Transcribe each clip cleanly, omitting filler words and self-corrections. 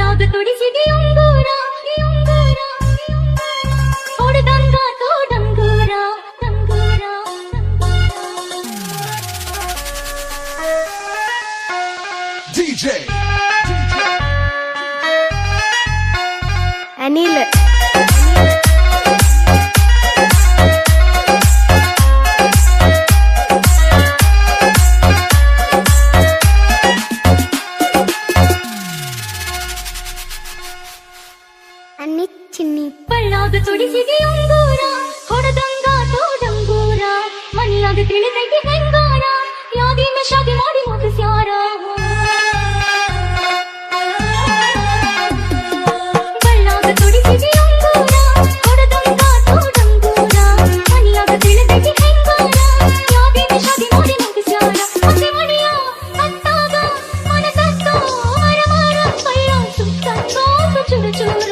ಬಳ್ಳಾದ ತುಡಿಸಿಗೆ ಉಂಗೂರ ಹೊಡೆದಂಗ ತೋಡಂಗೂರ DJ Anil ಚಿನ್ನಿ ಬಳ್ಳಾದ ತುಡಿಸಿಗೆ ಉಂಗೂರ ಹೊಡೆದಂಗ ತೋಡಂಗೂರ ಮನಿಯಾಗ ತಿಳಿದೈತಿ ಹೆಂಗಾರ ಯಾದಿನ ಶಾದಿ ಮಾಡಿ ಮುಗಿಸ್ಯಾರ ಬಳ್ಳಾದ ತುಡಿಸಿಗೆ ಉಂಗೂರ ಹೊಡೆದಂಗ ತೋಡಂಗೂರ ಮನಿಯಾಗ ತಿಳಿದೈತಿ ಹೆಂಗಾರ ಯಾದಿನ ಶಾದಿ ಮಾಡಿ ಮುಗಿಸ್ಯಾರ ಮತ್ತೆ ಮಣಿಯ ಅತ್ತಾಗ ಮನಸತ್ತೋ ಮರಮರ ಕೈಯ ಸುತ್ತೋ ಚೂರ ಚೂರ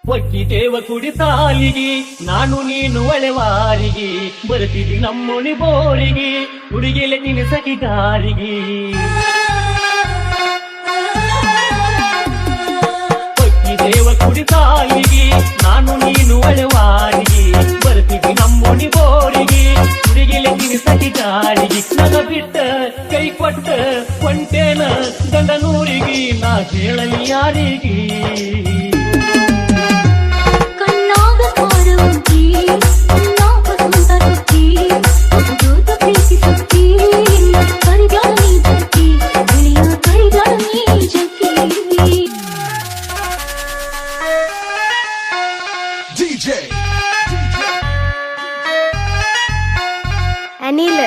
ಒಟ್ಟಿದ್ದೇವ ಕುಡಿ ಸಾಲಿಗಿ ನಾನು ನೀನು ಒಳೆವಾರಿಗೆ ಬರ್ತಿದ್ದಿ ನಮ್ಮೊಳಿ ಬೋರಿಗೆ ಹುಡುಗಿಲೆ ನಿನ್ನ ಸಖಿಗಾರಿಗೆ ಒಟ್ಟಿದ್ದೇವ ಕುಡಿ ಸಾಲಿಗಿ ನಾನು ನೀನು ಒಳೆವಾರಿಗೆ ಬರ್ತಿದ್ದಿ ನಮ್ಮೊಳಿ ಬೋರಿಗೆ ಹುಡುಗಿಲೆ ನಿನ್ನ ಸಖಿಗಾರಿಗೆ ನಗ ಬಿಟ್ಟ ಕೈ ಕೊಟ್ಟ ಕೊಂಟೇನ ಗಂಡನೂರಿಗೆ ನಾ ಕೇಳಲಿ ಯಾರಿಗೆ DJ ಅನಿಲ್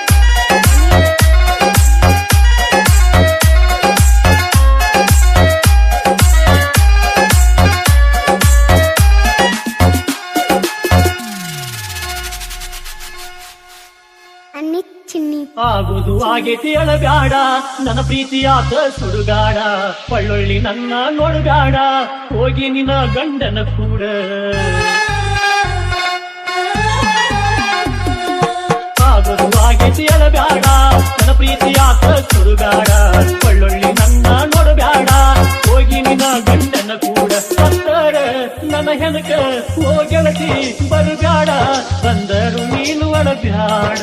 ಚಿನ್ನಿ ಆಗುದು ಆಗೇತಿ ಅಳಗಾಡ ನನ್ನ ಪ್ರೀತಿಯಾದ ಸುಡುಗಾಡ ಪಳ್ಳೊಳ್ಳಿ ನನ್ನ ನೋಡುಗಾಡ ಹೋಗಿ ನಿನ್ನ ಗಂಡನ ಕೂಡ ಆಗುದು ಆಗೇತಿ ಅಳಗಾಡ ನನ್ನ ಪ್ರೀತಿಯಾದ ಸುಡುಗಾಡ ಪಳ್ಳೊಳ್ಳಿ ನನ್ನ ನೋಡುಗಾಡ ಹೋಗಿ ನಿನ್ನ ಗಂಡನ ಕೂಡ ಬಂದರ ನನ್ನ ಹೆನಕ ಹೋಗೆಳತಿ ಬರುಗಾಡ ಬಂದರು ನೀನು ಅಳಬ್ಯಾಡ